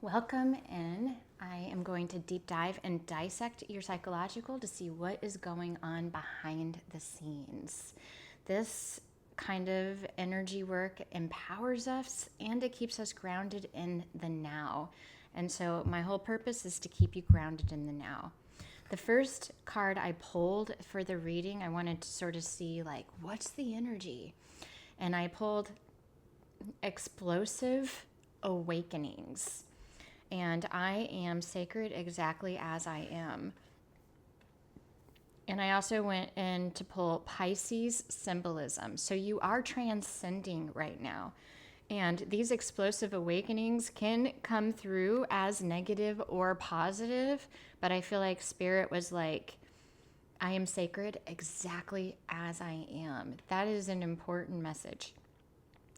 Welcome in. I am going to deep dive and dissect your psychological to see what is going on behind the scenes. This kind of energy work empowers us and it keeps us grounded in the now. And so my whole purpose is to keep you grounded in the now. The first card I pulled for the reading, I wanted to sort of see what's the energy? And I pulled Explosive Awakenings. And I am sacred exactly as I am. And I also went in to pull Pisces Symbolism. So you are transcending right now. And these explosive awakenings can come through as negative or positive. But I feel like Spirit was like, I am sacred exactly as I am. That is an important message.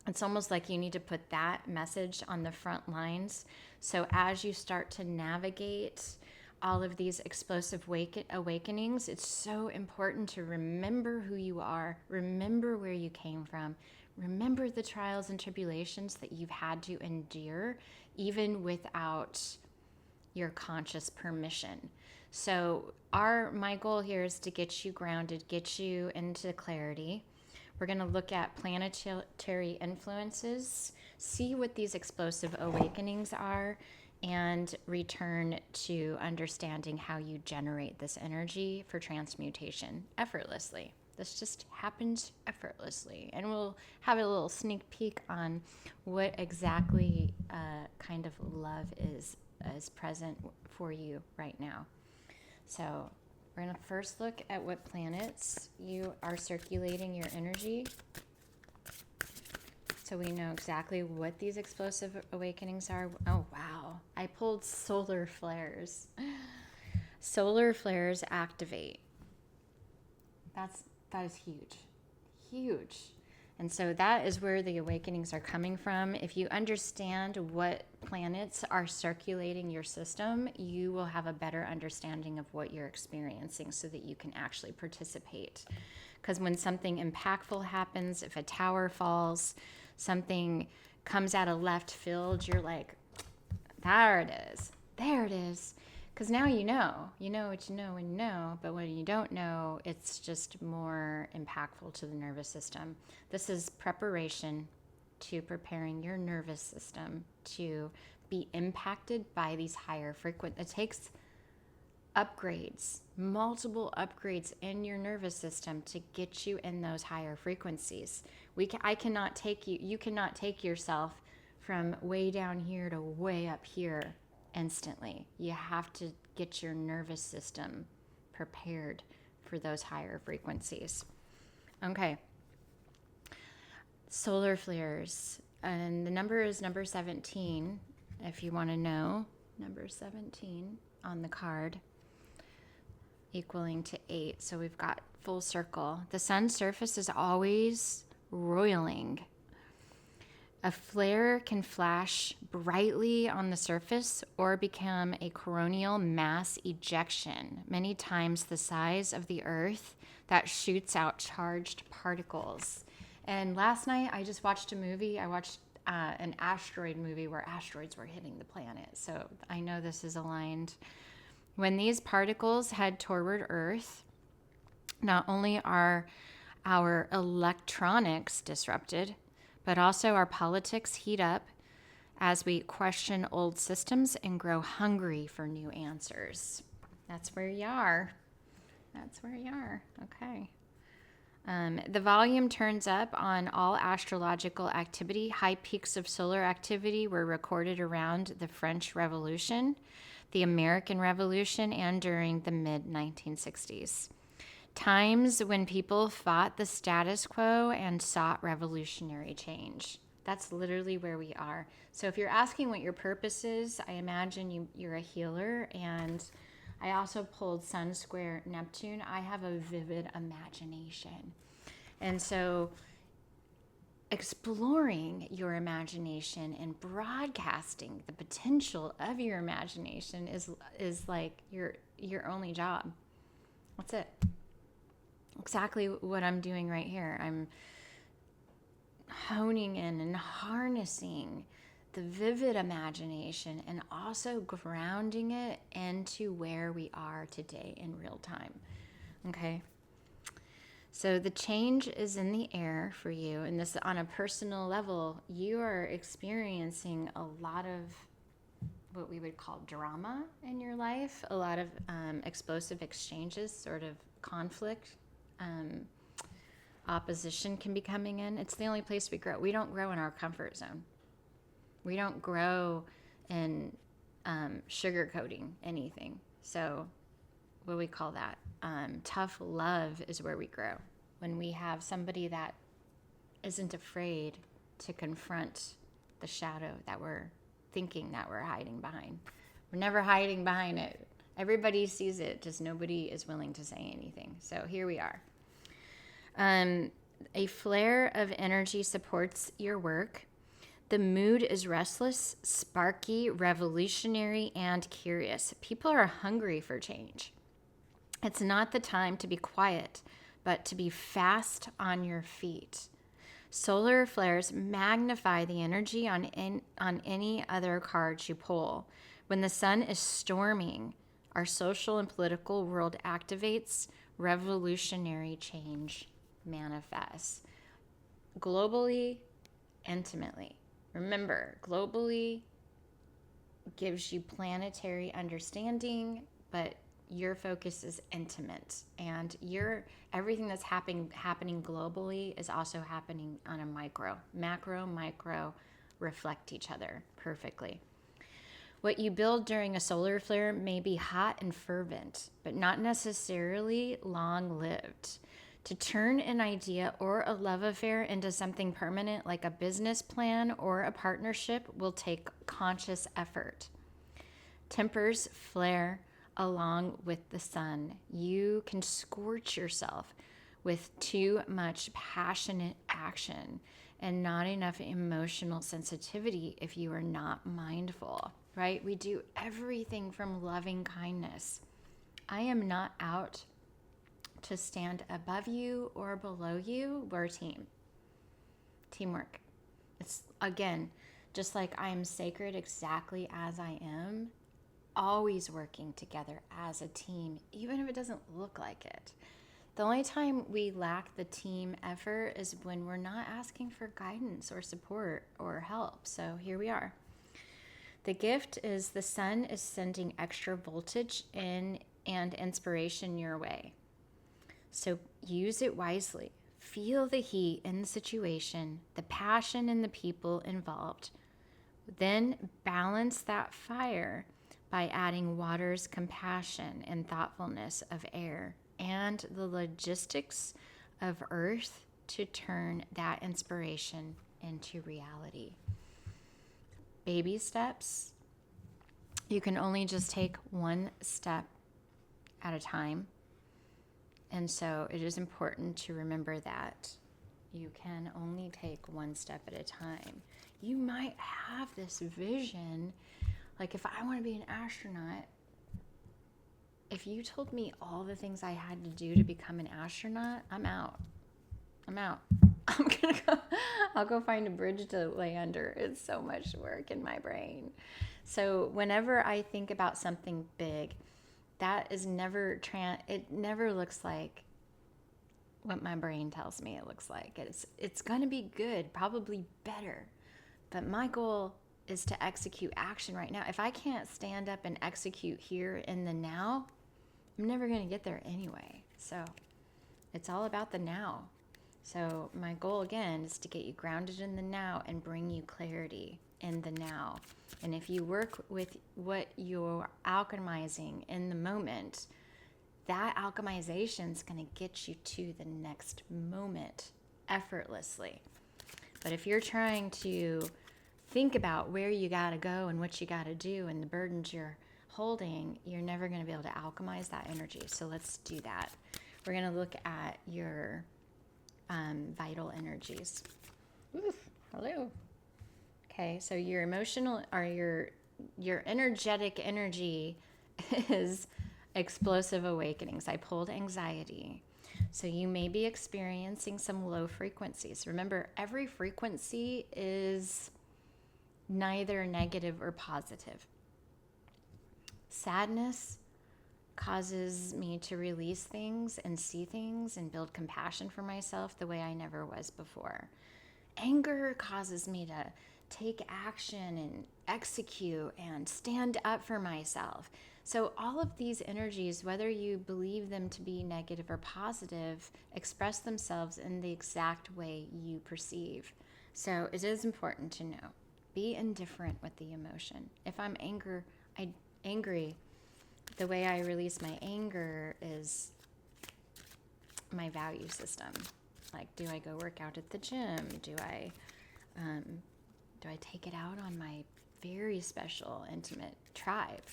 It's almost like you need to put that message on the front lines. So as you start to navigate all of these explosive awakenings, it's so important to remember who you are, remember where you came from, remember the trials and tribulations that you've had to endure, even without your conscious permission. So my goal here is to get you grounded, get you into clarity. We're going to look at planetary influences, see what these explosive awakenings are, and return to understanding how you generate this energy for transmutation effortlessly. This just happens effortlessly. And we'll have a little sneak peek on what exactly kind of love is present for you right now. So we're going to first look at what planets you are circulating your energy, so we know exactly what these explosive awakenings are. Oh, wow. I pulled solar flares. Solar flares activate. That is huge. Huge. And so that is where the awakenings are coming from. If you understand what planets are circulating your system, you will have a better understanding of what you're experiencing so that you can actually participate. Because when something impactful happens, if a tower falls, something comes out of left field, you're like, there it is. There it is. Because now you know what you know and know, but when you don't know, it's just more impactful to the nervous system. This is preparation to preparing your nervous system to be impacted by these higher frequencies. It takes upgrades, multiple upgrades in your nervous system to get you in those higher frequencies. I cannot take you cannot take yourself from way down here to way up here instantly. You have to get your nervous system prepared for those higher frequencies. Okay. Solar flares. And the number is number 17, if you want to know. Number 17 on the card, equaling to 8. So we've got full circle. The sun's surface is always roiling. A flare can flash brightly on the surface or become a coronal mass ejection, many times the size of the Earth, that shoots out charged particles. And last night I just watched a movie. I watched an asteroid movie where asteroids were hitting the planet. So I know this is aligned. When these particles head toward Earth, not only are our electronics disrupted, but also our politics heat up as we question old systems and grow hungry for new answers. That's where you are. That's where you are. Okay. The volume turns up on all astrological activity. High peaks of solar activity were recorded around the French Revolution, the American Revolution, and during the mid-1960s. Times when people fought the status quo and sought revolutionary change. That's literally where we are. So if you're asking what your purpose is, I imagine you're a healer. And I also pulled Sun Square Neptune. I have a vivid imagination. And so exploring your imagination and broadcasting the potential of your imagination is like your only job. That's it. Exactly what I'm doing right here. I'm honing in and harnessing the vivid imagination, and also grounding it into where we are today in real time. Okay? So the change is in the air for you. And this, on a personal level, you are experiencing a lot of what we would call drama in your life, a lot of explosive exchanges, sort of conflict, opposition can be coming in. It's the only place we grow. We don't grow in our comfort zone. We don't grow in sugarcoating anything. So what do we call that? Tough love is where we grow. When we have somebody that isn't afraid to confront the shadow that we're thinking that we're hiding behind. We're never hiding behind it. Everybody sees it, just nobody is willing to say anything. So here we are. A flare of energy supports your work. The mood is restless, sparky, revolutionary, and curious. People are hungry for change. It's not the time to be quiet, but to be fast on your feet. Solar flares magnify the energy on any other cards you pull. When the sun is storming, our social and political world activates, revolutionary change manifests. Globally, intimately. Remember, globally gives you planetary understanding, but your focus is intimate, and everything that's happening globally is also happening on a micro. Micro reflect each other perfectly. What you build during a solar flare may be hot and fervent, but not necessarily long-lived. To turn an idea or a love affair into something permanent, like a business plan or a partnership, will take conscious effort. Tempers flare along with the sun. You can scorch yourself with too much passionate action and not enough emotional sensitivity if you are not mindful, right? We do everything from loving kindness. I am not out to stand above you or below you. We're a team. Teamwork. It's, again, just like I am sacred exactly as I am, always working together as a team, even if it doesn't look like it. The only time we lack the team effort is when we're not asking for guidance or support or help. So here we are. The gift is the sun is sending extra voltage in and inspiration your way. So use it wisely. Feel the heat in the situation, the passion in the people involved. Then balance that fire by adding water's compassion and thoughtfulness of air and the logistics of earth to turn that inspiration into reality. Baby steps. You can only just take one step at a time. And so it is important to remember that you can only take one step at a time. You might have this vision. Like, if I want to be an astronaut, if you told me all the things I had to do to become an astronaut, I'm out. I'll go find a bridge to lay under. It's so much work in my brain. So whenever I think about something big, that is never, it never looks like what my brain tells me it looks like. It's going to be good, probably better. But my goal is to execute action right now. If I can't stand up and execute here in the now, I'm never going to get there anyway. So it's all about the now. So my goal again is to get you grounded in the now and bring you clarity in the now. And if you work with what you're alchemizing in the moment, that alchemization is going to get you to the next moment effortlessly. But if you're trying to think about where you got to go and what you got to do and the burdens you're holding, you're never going to be able to alchemize that energy. So let's do that. We're going to look at your vital energies. Oof, hello. Okay, so your emotional or your energetic energy is explosive awakenings. I pulled anxiety. So you may be experiencing some low frequencies. Remember, every frequency is neither negative or positive. Sadness causes me to release things and see things and build compassion for myself the way I never was before. Anger causes me to take action and execute and stand up for myself. So all of these energies, whether you believe them to be negative or positive, express themselves in the exact way you perceive. So it is important to know. Be indifferent with the emotion. If I'm angry, the way I release my anger is my value system. Like, do I go work out at the gym? Do I take it out on my very special, intimate tribe?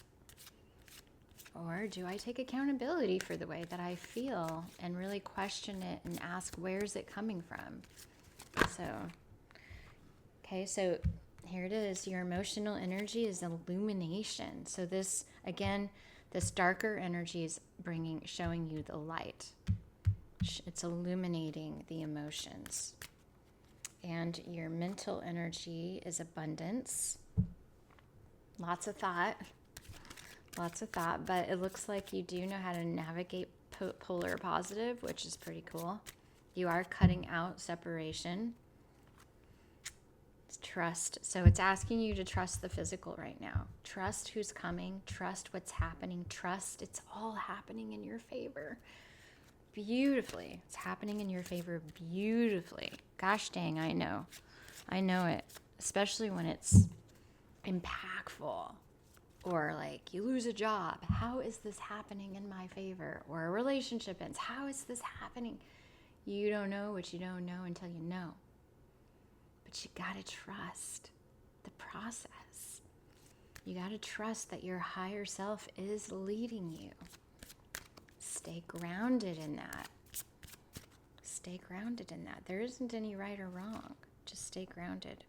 Or do I take accountability for the way that I feel and really question it and ask, where's it coming from? So here it is. Your emotional energy is illumination. So this, again, this darker energy is showing you the light. It's illuminating the emotions. And your mental energy is abundance. Lots of thought, but it looks like you do know how to navigate polar positive, which is pretty cool. You are cutting out separation. It's trust. So it's asking you to trust the physical right now. Trust who's coming. Trust what's happening. Trust it's all happening in your favor. Beautifully. It's happening in your favor beautifully. Gosh dang, I know it. Especially when it's impactful. Or like you lose a job. How is this happening in my favor? Or a relationship ends. How is this happening? You don't know what you don't know until you know. But you gotta trust the process. You gotta trust that your higher self is leading you. Stay grounded in that. Stay grounded in that. There isn't any right or wrong. Just stay grounded.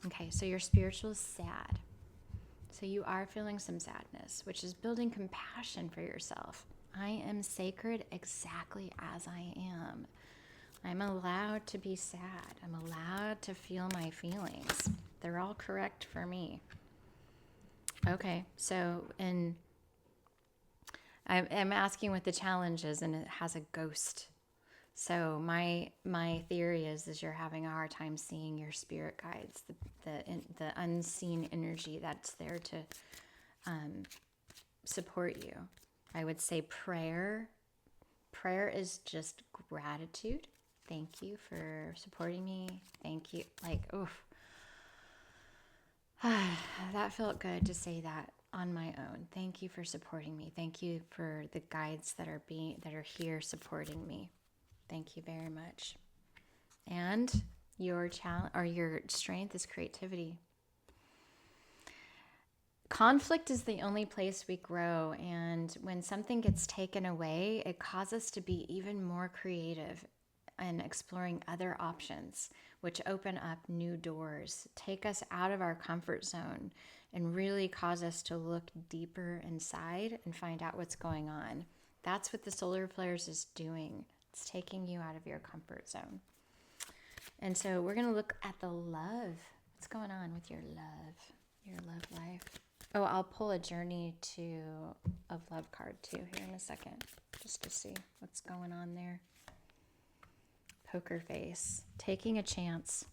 Okay, so your spiritual is sad. So you are feeling some sadness, which is building compassion for yourself. I am sacred exactly as I am. I'm allowed to be sad. I'm allowed to feel my feelings. They're all correct for me. Okay, so I'm asking what the challenge is, and it has a ghost. So my theory is you're having a hard time seeing your spirit guides, the unseen energy that's there to support you. I would say prayer. Prayer is just gratitude. Thank you for supporting me. Thank you. Like, oof. That felt good to say that on my own. Thank you for supporting me. Thank you for the guides that are here supporting me. Thank you very much. And your challenge or your strength is creativity. Conflict is the only place we grow, and when something gets taken away, it causes us to be even more creative and exploring other options, which open up new doors, take us out of our comfort zone, and really cause us to look deeper inside and find out what's going on. That's what the solar flares is doing. It's taking you out of your comfort zone. And so we're going to look at the love. What's going on with your love life? Oh, I'll pull a journey of love card too here in a second, just to see what's going on there. Poker face, taking a chance,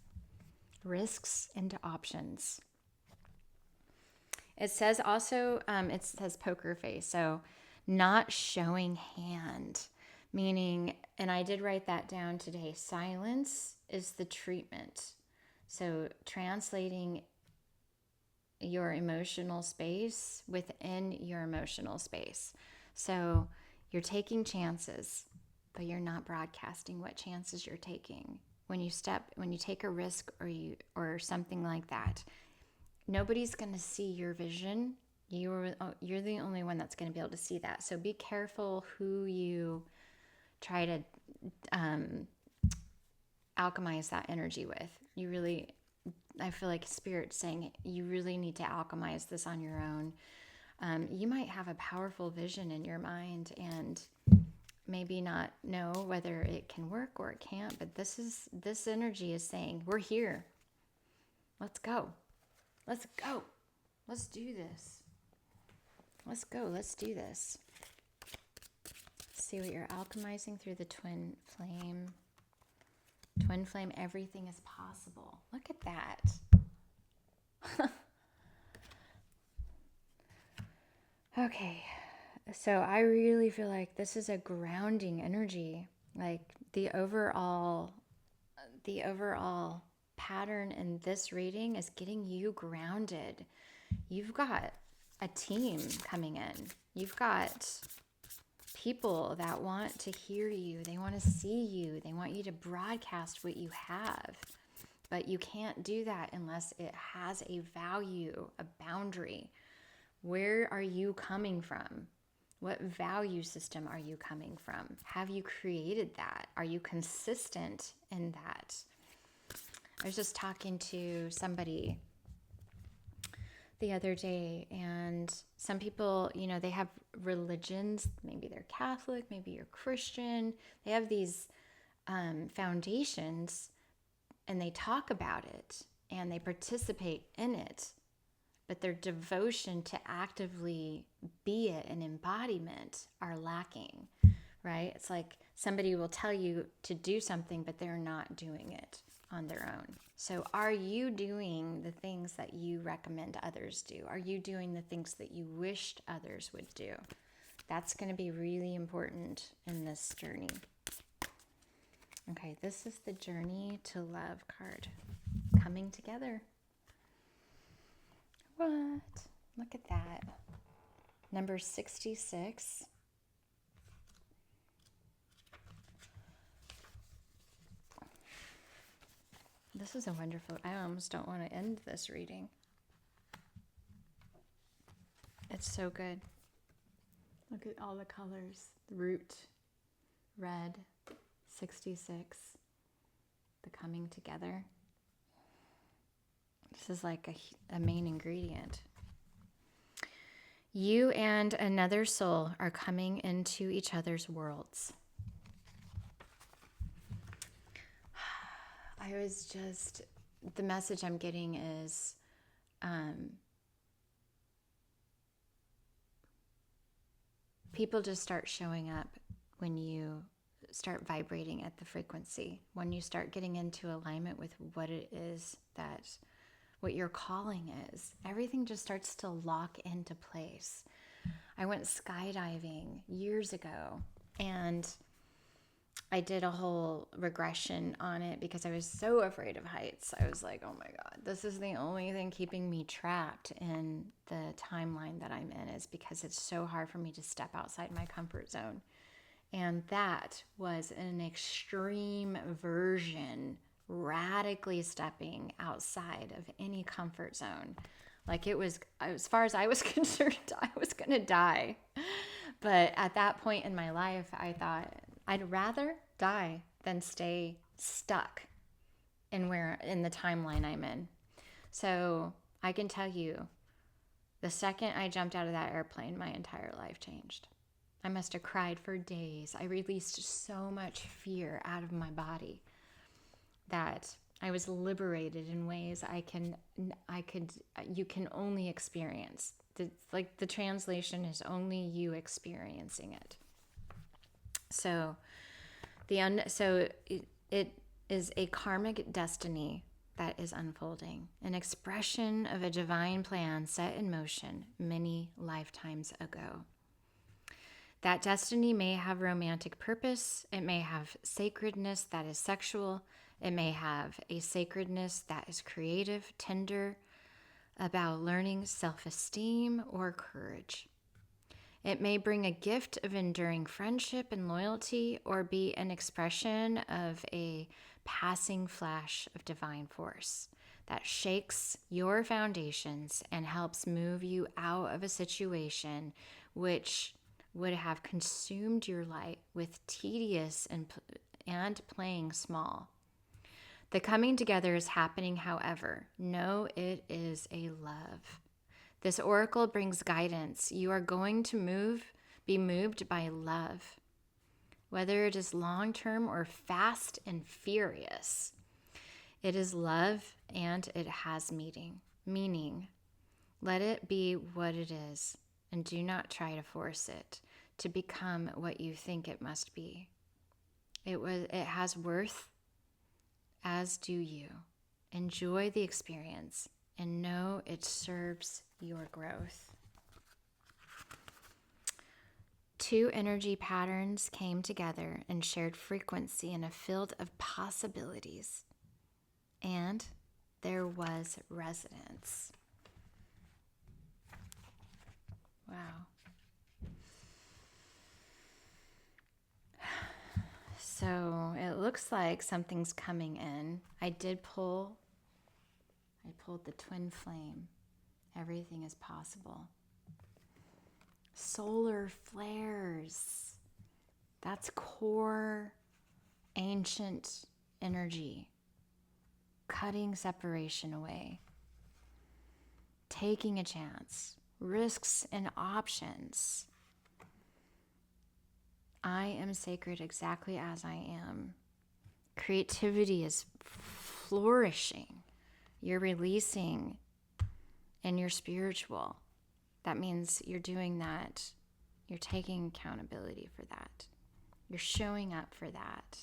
risks into options. It says also, it says poker face, so not showing hand, meaning, and I did write that down today, silence is the treatment. So translating your emotional space within your emotional space. So you're taking chances, but you're not broadcasting what chances you're taking. When you take a risk or something like that, nobody's going to see your vision. You're the only one that's going to be able to see that. So be careful who you try to alchemize that energy with. I feel like Spirit's saying you really need to alchemize this on your own. You might have a powerful vision in your mind and maybe not know whether it can work or it can't, but this energy is saying, we're here. Let's go. Let's go. Let's do this. Let's go. Let's do this. See what you're alchemizing through the twin flame. Twin flame, everything is possible. Look at that. Okay. So I really feel like this is a grounding energy. Like the overall pattern in this reading is getting you grounded. You've got a team coming in. You've got people that want to hear you. They want to see you. They want you to broadcast what you have. But you can't do that unless it has a value, a boundary. Where are you coming from? What value system are you coming from? Have you created that? Are you consistent in that? I was just talking to somebody the other day, and some people, you know, they have religions. Maybe they're Catholic, maybe you're Christian. They have these foundations, and they talk about it, and they participate in it. But their devotion to actively be it and embodiment are lacking, right? It's like somebody will tell you to do something, but they're not doing it on their own. So are you doing the things that you recommend others do? Are you doing the things that you wished others would do? That's going to be really important in this journey. Okay, this is the Journey to Love card. Coming together. What? Look at that. Number 66. This is a wonderful, I almost don't want to end this reading. It's so good. Look at all the colors. Root, red, 66. The coming together. This is like a main ingredient. You and another soul are coming into each other's worlds. The message I'm getting is people just start showing up when you start vibrating at the frequency, when you start getting into alignment with what it is what your calling is. Everything just starts to lock into place. I went skydiving years ago, and I did a whole regression on it because I was so afraid of heights. I was like, oh my God, this is the only thing keeping me trapped in the timeline that I'm in, is because it's so hard for me to step outside my comfort zone. And that was an extreme version, radically stepping outside of any comfort zone. Like it was, as far as I was concerned, I was going to die. But at that point in my life, I thought I'd rather die than stay stuck in the timeline I'm in. So I can tell you, the second I jumped out of that airplane, my entire life changed. I must have cried for days. I released so much fear out of my body that I was liberated in ways you can only experience. The translation is only you experiencing it. So it is a karmic destiny that is unfolding, an expression of a divine plan set in motion many lifetimes ago. That destiny may have romantic purpose. It may have sacredness that is sexual. It may have a sacredness that is creative, tender, about learning self-esteem or courage. It may bring a gift of enduring friendship and loyalty, or be an expression of a passing flash of divine force that shakes your foundations and helps move you out of a situation which would have consumed your life with tedious and playing small. The coming together is happening, however. Know it is a love. This oracle brings guidance. You are going to be moved by love, whether it is long-term or fast and furious. It is love, and it has meaning. Meaning, let it be what it is, and do not try to force it to become what you think it must be. It has worth, as do you. Enjoy the experience and know it serves your growth. 2 energy patterns came together and shared frequency in a field of possibilities. And there was resonance. Wow. So it looks like something's coming in. I pulled the twin flame. Everything is possible. Solar flares. That's core ancient energy. Cutting separation away. Taking a chance. Risks and options. I am sacred exactly as I am. Creativity is flourishing. You're releasing and you're spiritual. That means you're doing that. You're taking accountability for that. You're showing up for that.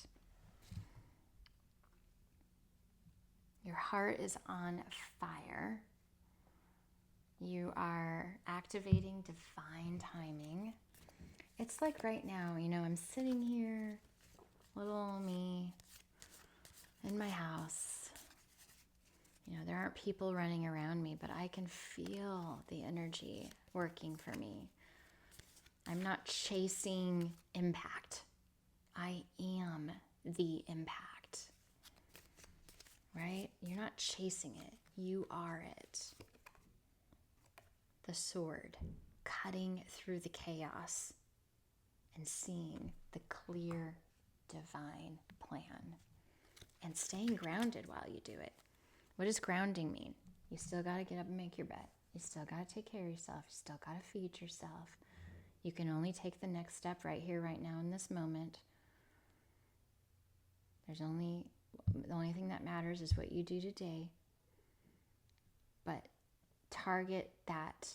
Your heart is on fire. You are activating divine timing. It's like right now, I'm sitting here, little me, in my house. There aren't people running around me, but I can feel the energy working for me. I'm not chasing impact. I am the impact. Right? You're not chasing it. You are it. The sword, cutting through the chaos and seeing the clear divine plan and staying grounded while you do it. What does grounding mean? You still got to get up and make your bed. You still got to take care of yourself. You still got to feed yourself. You can only take the next step right here, right now, in this moment. The only thing that matters is what you do today. But target that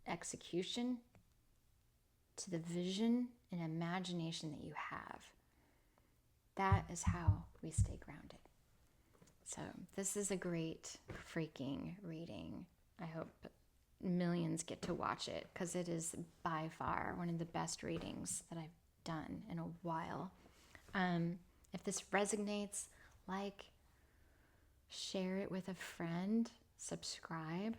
execution to the vision and imagination that you have. That is how we stay grounded. So this is a great freaking reading. I hope millions get to watch it because it is by far one of the best readings that I've done in a while. If this resonates, share it with a friend, subscribe.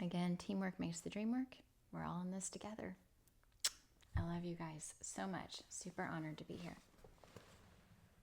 Again, teamwork makes the dream work. We're all in this together. I love you guys so much. Super honored to be here.